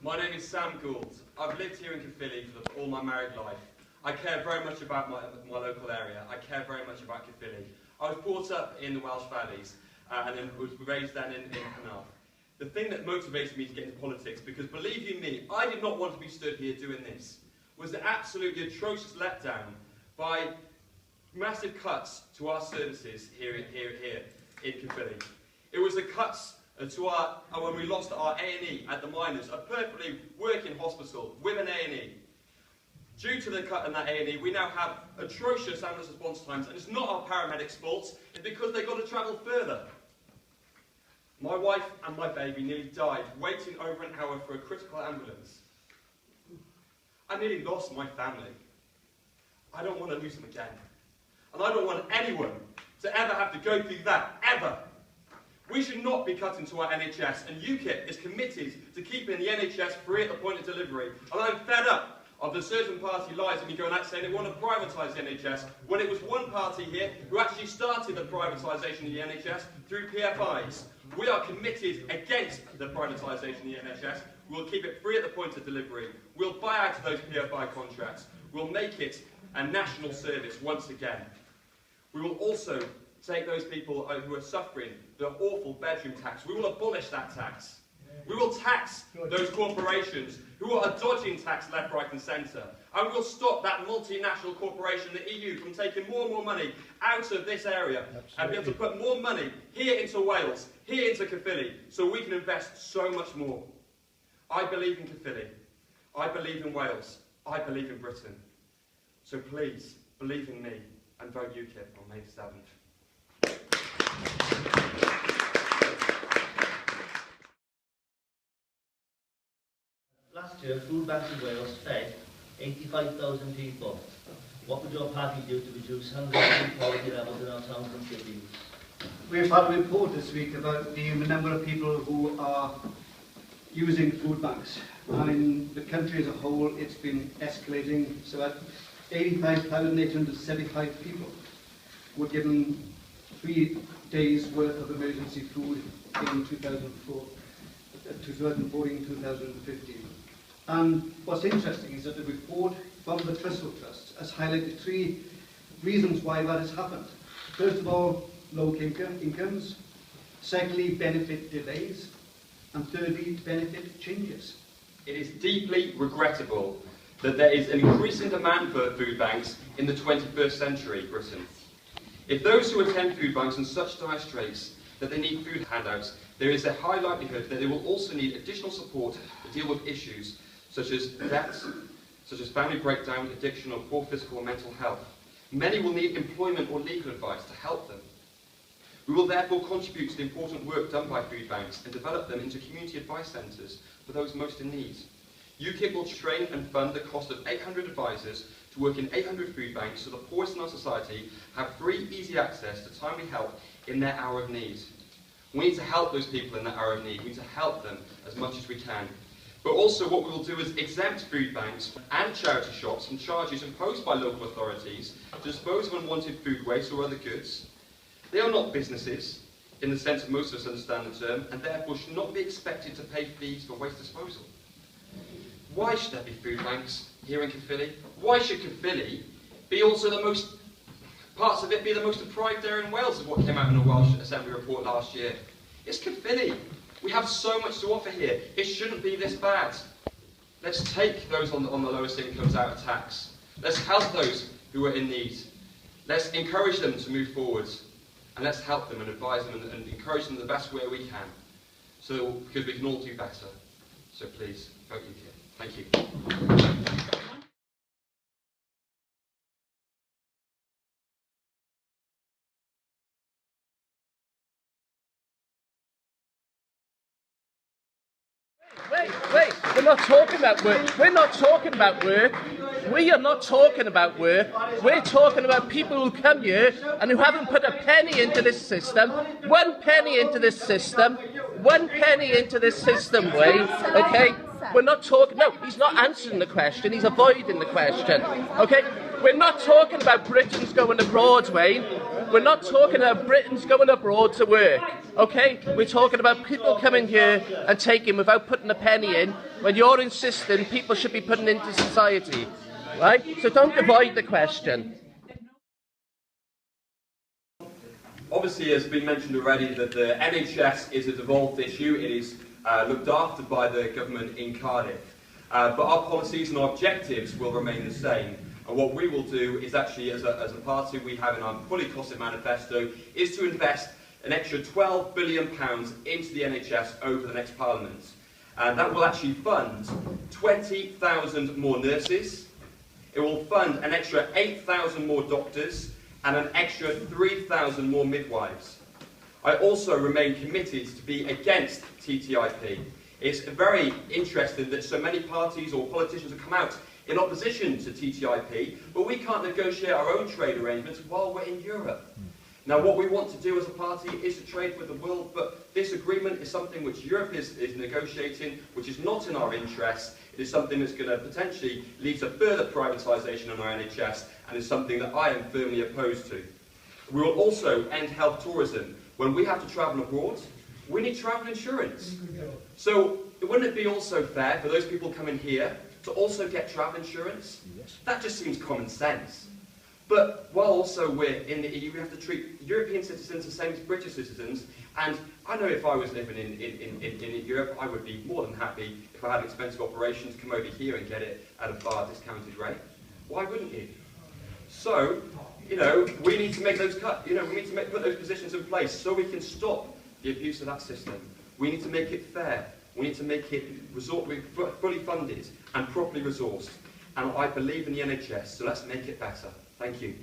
My name is Sam Gould. I've lived here in Caerphilly for all my married life. I care very much about my local area. I care very much about Caerphilly. I was brought up in the Welsh Valleys and then was raised then in Penarth. The thing that motivated me to get into politics, because believe you me, I did not want to be stood here doing this, was the absolutely atrocious letdown by massive cuts to our services here in Caerphilly. It was the cuts to when we lost our A&E at the Miners, a perfectly working hospital with an A&E. Due to the cut in that A&E, we now have atrocious ambulance response times, and it's not our paramedics' fault, it's because they've got to travel further. My wife and my baby nearly died waiting over an hour for a critical ambulance. I nearly lost my family. I don't want to lose them again. And I don't want anyone to ever have to go through that, ever. We should not be cutting to our NHS, and UKIP is committed to keeping the NHS free at the point of delivery. And I'm fed up of the certain party lies and me going out saying they want to privatise the NHS, when it was one party here who actually started the privatisation of the NHS through PFIs. We are committed against the privatisation of the NHS. We'll keep it free at the point of delivery. We'll buy out of those PFI contracts. We'll make it a national service once again. We will also take those people who are suffering the awful bedroom tax. We will abolish that tax. We will tax those corporations who are dodging tax left, right and centre. And we'll stop that multinational corporation, the EU, from taking more and more money out of this area. Absolutely. And be able to put more money here into Wales, here into Caerphilly, so we can invest so much more. I believe in Caerphilly. I believe in Wales. I believe in Britain. So please, believe in me and vote UKIP on May 7th. Last year, food banks in Wales fed 85,000 people. What would your party do to reduce hunger and inequality levels in our towns and cities? We've had a report this week about the number of people who are using food banks. And in the country as a whole, it's been escalating. So at 85,875 people were given 3 days' worth of emergency food in 2014-2015. And what's interesting is that the report from the Trussell Trust has highlighted 3 reasons why that has happened. First of all, low incomes. Secondly, benefit delays. And thirdly, benefit changes. It is deeply regrettable that there is an increasing demand for food banks in the 21st century Britain. If those who attend food banks in such dire straits that they need food handouts, there is a high likelihood that they will also need additional support to deal with issues such as debts, such as family breakdown, addiction, or poor physical or mental health. Many will need employment or legal advice to help them. We will therefore contribute to the important work done by food banks and develop them into community advice centres for those most in need. UKIP will train and fund the cost of 800 advisors to work in 800 food banks so the poorest in our society have free, easy access to timely help in their hour of need. We need to help those people in that hour of need. We need to help them as much as we can. But also what we will do is exempt food banks and charity shops from charges imposed by local authorities to dispose of unwanted food waste or other goods. They are not businesses, in the sense that most of us understand the term, and therefore should not be expected to pay fees for waste disposal. Why should there be food banks here in Caerphilly? Why should Caerphilly be also parts of it be the most deprived area in Wales, is what came out in a Welsh Assembly report last year? It's Caerphilly. We have so much to offer here. It shouldn't be this bad. Let's take those on the lowest incomes out of tax. Let's help those who are in need. Let's encourage them to move forwards. And let's help them and advise them and encourage them the best way we can. Because we can all do better. So please, vote UKIP. Thank you. Wait, we're not talking about work. We're not talking about work. We are not talking about work. We're talking about people who come here and who haven't put a penny into this system, 1 penny into this system, 1 penny into this system, Wayne, okay? We're not talking, no, he's not answering the question, he's avoiding the question, okay? We're not talking about Britons going abroad, Wayne. We're not talking about Britons going abroad to work. Okay, we're talking about people coming here and taking without putting a penny in, when you're insisting people should be putting into society, right? So don't avoid the question. Obviously, as has been mentioned already, that the NHS is a devolved issue. It is looked after by the government in Cardiff. But our policies and our objectives will remain the same. And what we will do is actually, as a party we have in our fully costed manifesto, is to invest an extra £12 billion into the NHS over the next Parliament. And that will actually fund 20,000 more nurses. It will fund an extra 8,000 more doctors and an extra 3,000 more midwives. I also remain committed to be against TTIP. It's very interesting that so many parties or politicians have come out in opposition to TTIP, but we can't negotiate our own trade arrangements while we're in Europe. Now, what we want to do as a party is to trade with the world, but this agreement is something which Europe is negotiating, which is not in our interest. It is something that's going to potentially lead to further privatisation of our NHS, and is something that I am firmly opposed to. We will also end health tourism. When we have to travel abroad, we need travel insurance. So, wouldn't it be also fair for those people coming here to also get travel insurance? That just seems common sense. But while also we're in the EU, we have to treat European citizens the same as British citizens. And I know if I was living in Europe, I would be more than happy if I had an expensive operation to come over here and get it at a far discounted rate. Why wouldn't you? So, we need to make those cuts. We need to put those positions in place so we can stop the abuse of that system. We need to make it fair. We need to make it fully funded and properly resourced. And I believe in the NHS, so let's make it better. Thank you.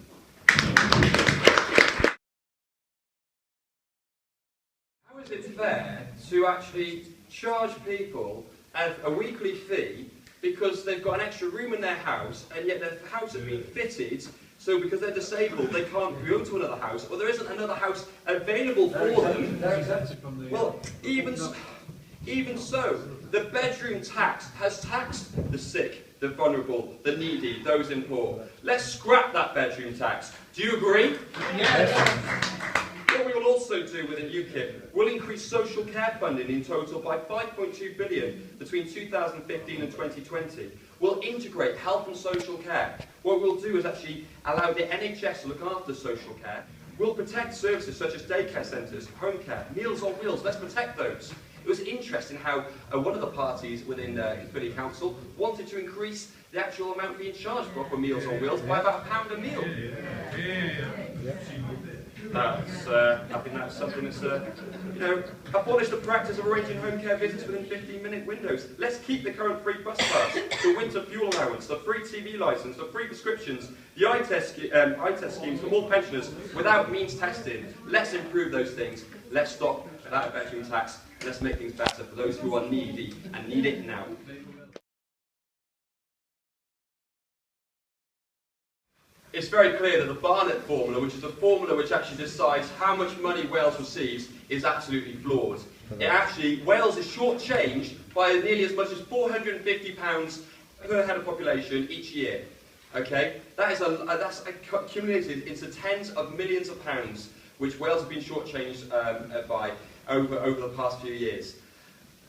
How is it fair to actually charge people a weekly fee because they've got an extra room in their house, and yet their house has been fitted, so because they're disabled they can't go to another house, or there isn't another house available for them? They're exempted from the... Well, even so, the bedroom tax has taxed the sick, the vulnerable, the needy, those in poor. Let's scrap that bedroom tax. Do you agree? Yes. What we will also do within UKIP, we'll increase social care funding in total by £5.2 billion between 2015 and 2020. We'll integrate health and social care. What we'll do is actually allow the NHS to look after social care. We'll protect services such as daycare centres, home care, Meals on Wheels. Let's protect those. It was interesting how one of the parties within Caerphilly Council wanted to increase the actual amount being charged for Meals on Wheels by about £1 a meal. I think that's something that's, abolish the practice of arranging home care visits within 15-minute windows. Let's keep the current free bus pass, the winter fuel allowance, the free TV licence, the free prescriptions, the eye test schemes for all pensioners without means testing. Let's improve those things. Let's stop that bedroom tax. Let's make things better for those who are needy and need it now. It's very clear that the Barnett formula, which is the formula which actually decides how much money Wales receives, is absolutely flawed. Wales is shortchanged by nearly as much as £450 per head of population each year. Okay, that's accumulated into tens of millions of pounds, which Wales has been shortchanged by over the past few years.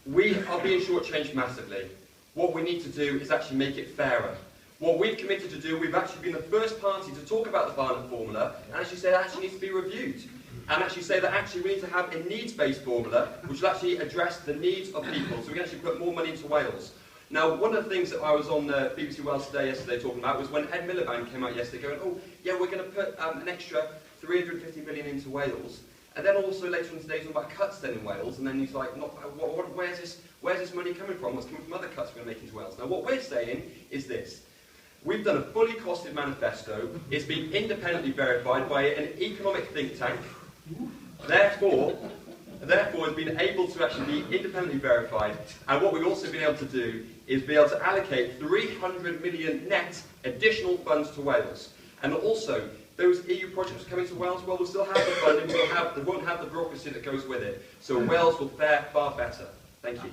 We are being shortchanged massively. What we need to do is actually make it fairer. What we've committed to do, we've actually been the first party to talk about the Barnett formula and actually say that actually needs to be reviewed. And actually say that actually we need to have a needs-based formula which will actually address the needs of people, so we can actually put more money into Wales. Now, one of the things that I was on BBC Wales Today yesterday talking about was when Ed Miliband came out yesterday going, oh, yeah, we're going to put an extra 350 million into Wales. And then also later on today, talking about cuts then in Wales, and then he's like, where's this money coming from? What's coming from other cuts we're going to make into Wales? Now, what we're saying is this. We've done a fully costed manifesto. It's been independently verified by an economic think tank. Therefore, it's been able to actually be independently verified. And what we've also been able to do is be able to allocate 300 million net additional funds to Wales. And also, those EU projects coming to Wales, well, we'll still have the funding, they won't have the bureaucracy that goes with it. So Wales will fare far better. Thank you.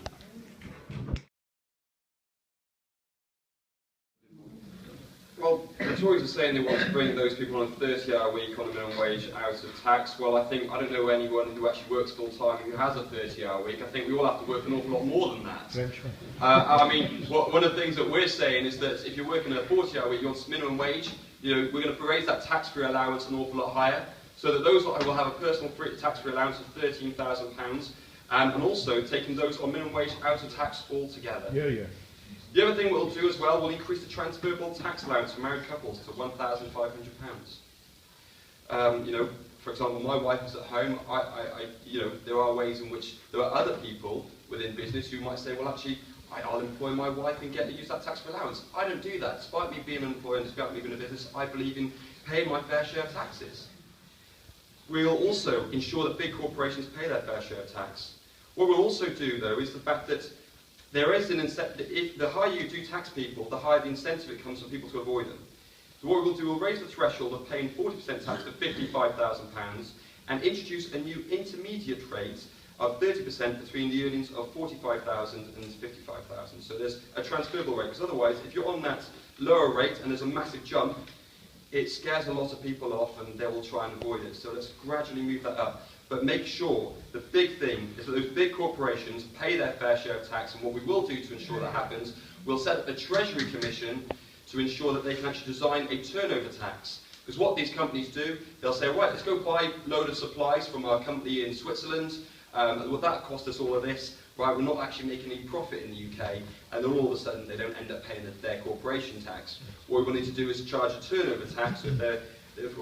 Well, Tories are saying they want to bring those people on a 30-hour week on a minimum wage out of tax. Well, I don't know anyone who actually works full-time who has a 30-hour week. I think we all have to work an awful lot more than that. I mean, one of the things that we're saying is that if you're working a 40-hour week, you're on minimum wage, we're going to raise that tax-free allowance an awful lot higher, so that those will have a personal tax-free allowance of £13,000, and also taking those on minimum wage out of tax altogether. Yeah. The other thing we'll do as well, we'll increase the transferable tax allowance for married couples to £1,500. For example, my wife is at home. There are ways in which there are other people within business who might say, well, actually, I'll employ my wife and get to use that tax allowance. I don't do that. Despite me being an employer and despite me being a business, I believe in paying my fair share of taxes. We'll also ensure that big corporations pay their fair share of tax. What we'll also do, though, is the fact that there is an incentive. If the higher you do tax people, the higher the incentive it comes for people to avoid them. So what we'll do, we'll raise the threshold of paying 40% tax to £55,000 and introduce a new intermediate rate of 30% between the earnings of £45,000 and £55,000. So there's a transferable rate, because otherwise, if you're on that lower rate and there's a massive jump, it scares a lot of people off and they will try and avoid it. So let's gradually move that up. But make sure, the big thing is that those big corporations pay their fair share of tax, and what we will do to ensure that happens, we'll set up a Treasury Commission to ensure that they can actually design a turnover tax. Because what these companies do, they'll say, right, let's go buy a load of supplies from our company in Switzerland, well, that cost us all of this, right, we're not actually making any profit in the UK, and then all of a sudden they don't end up paying their corporation tax. What we need to do is charge a turnover tax, so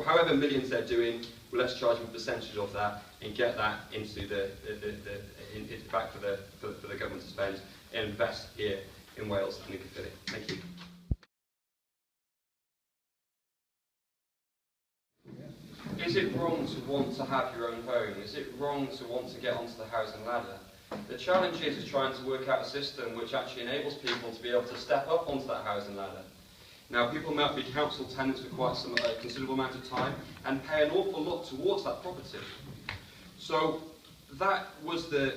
however millions they're doing, well, let's charge them a percentage of that and get that into back for the government to spend and invest here in Wales and in Caerphilly. Thank you. Is it wrong to want to have your own home? Is it wrong to want to get onto the housing ladder? The challenge is trying to work out a system which actually enables people to be able to step up onto that housing ladder. Now, people might be council tenants for quite some considerable amount of time and pay an awful lot towards that property. So that was the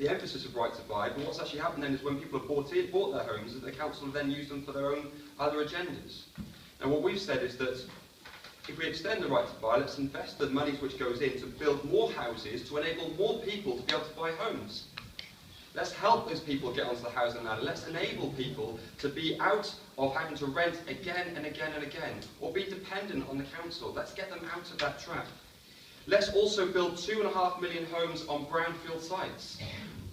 emphasis of Right to Buy, but what's actually happened then is when people have bought their homes, that the council have then used them for their own other agendas. And what we've said is that if we extend the Right to Buy, let's invest the money which goes in to build more houses to enable more people to be able to buy homes. Let's help those people get onto the housing ladder. Let's enable people to be out of having to rent again and again and again, or be dependent on the council. Let's get them out of that trap. Let's also build 2.5 million homes on brownfield sites.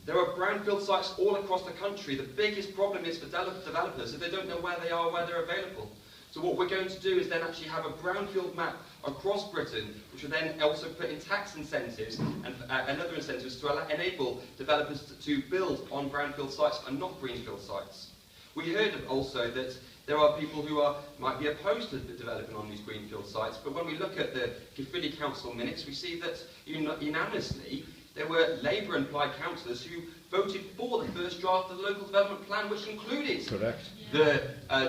There are brownfield sites all across the country. The biggest problem is for developers that they don't know where they are, where they're available. So what we're going to do is then actually have a brownfield map across Britain, which will then also put in tax incentives and other incentives to enable developers to build on brownfield sites and not greenfield sites. We heard also that there are people who might be opposed to developing on these greenfield sites, but when we look at the Caerphilly Council minutes, we see that unanimously there were Labour implied councillors who voted for the first draft of the local development plan, which included the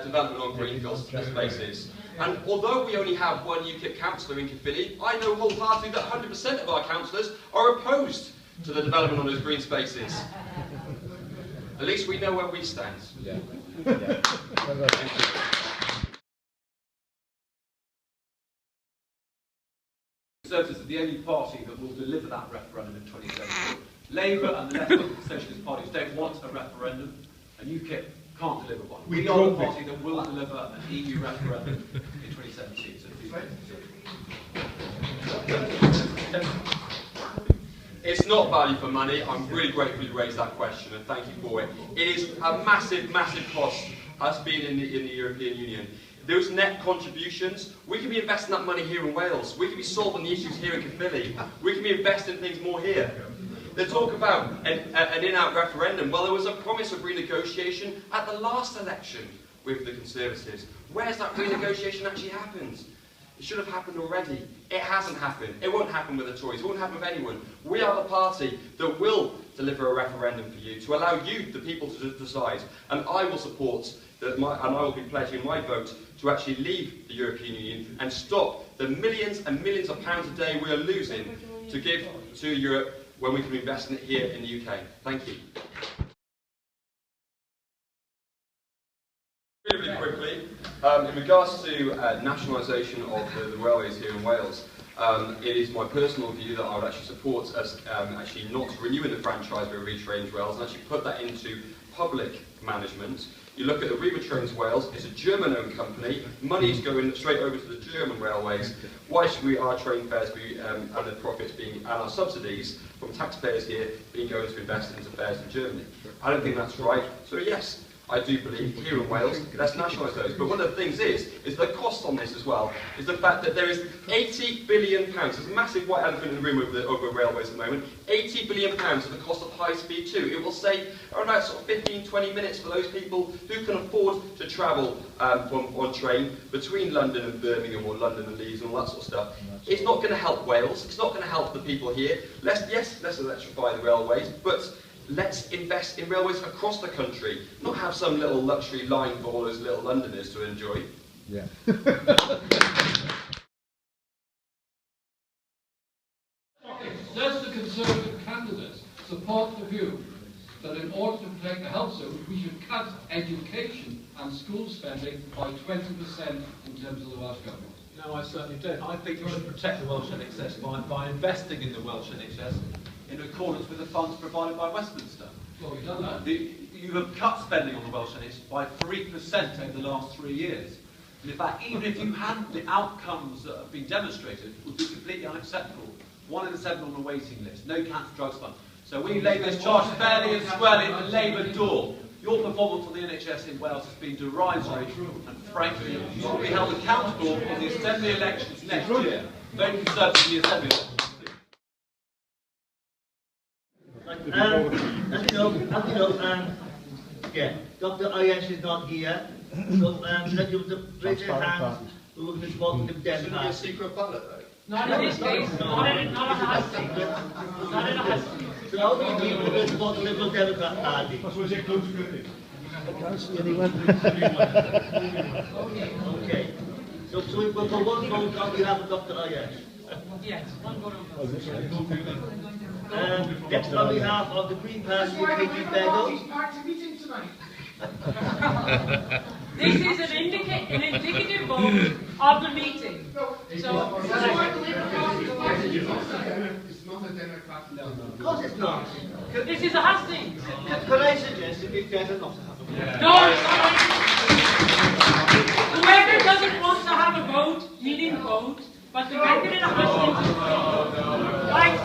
development on greenfield spaces. And although we only have one UKIP councillor in Caerphilly, I know wholeheartedly that 100% of our councillors are opposed to the development on those green spaces. At least we know where we stand. Yeah. Conservatives are the only party that will deliver that referendum in 2017. Labour and the left-wing socialist parties don't want a referendum, and UKIP can't deliver one. We are the party that will deliver an EU referendum in 2017. It's not value for money. I'm really grateful you raised that question, and thank you for it. It is a massive, massive cost, us being in the European Union. Those net contributions, we can be investing that money here in Wales. We can be solving the issues here in Caerphilly. We can be investing things more here. They talk about an in-out referendum. Well, there was a promise of renegotiation at the last election with the Conservatives. Where's that renegotiation actually happened? It should have happened already. It hasn't happened. It won't happen with the Tories. It won't happen with anyone. We are the party that will deliver a referendum for you, to allow you, the people, to decide. And I will support, and I will be pledging my vote to actually leave the European Union and stop the millions and millions of pounds a day we are losing to give to Europe when we can invest in it here in the UK. Thank you. Really quickly, In regards to nationalisation of the railways here in Wales, it is my personal view that I would actually support us actually not renewing the franchise with River Trains Wales and actually put that into public management. You look at the River Trains Wales, it's a German-owned company, money's going straight over to the German railways. Why should our train fares be, and the profits being, and our subsidies from taxpayers here being going to invest into fares in Germany? I don't think that's right. So yes, I do believe here in Wales, let's nationalise those. But one of the things is the cost on this as well, is the fact that there is £80 billion, there's a massive white elephant in the room over railways at the moment, £80 billion of the cost of high speed 2. It will save around about sort of 15-20 minutes for those people who can afford to travel on train between London and Birmingham or London and Leeds and all that sort of stuff. It's not going to help Wales, it's not going to help the people here. Let's electrify the railways, but let's invest in railways across the country, not have some little luxury line for all those little Londoners to enjoy. Yeah. Does the Conservative candidate support the view that in order to protect the health zone, we should cut education and school spending by 20% in terms of the Welsh Government? No, I certainly don't. I think you should protect the Welsh NHS by investing in the Welsh NHS in accordance with the funds provided by Westminster. Well, we've done that. You have cut spending on the Welsh NHS by 3% over the last 3 years. And in fact, even if you hadn't, the outcomes that have been demonstrated would be completely unacceptable. 1 in 7 on the waiting list, no cancer drugs fund. So we lay this charge fairly and squarely at the Labour door. Your performance on the NHS in Wales has been derisory, and frankly, you will be held accountable for the Assembly elections next year. Vote Conservative in the Assembly elections. Dr. Ayash is not here, so let you raise your hand. We're going to vote the Democrats. A secret ballot, though. Not in this case. Not in a Hustings. Not in a Hustings. So how many people are going to vote the Liberal Democrat Party? I can't see anyone. Okay. So we've got one vote on behalf of Dr. Ayash. Yes, one vote on Next on behalf of the Green Party, Katie Begos. This is an indicative vote of the meeting. So, It's not a Democrat. Of course it's not. this is a Hustings. Can I suggest it'd be better not to have a vote? No, whoever doesn't want to have a vote, needn't vote, but to make it in a Hustings. Right.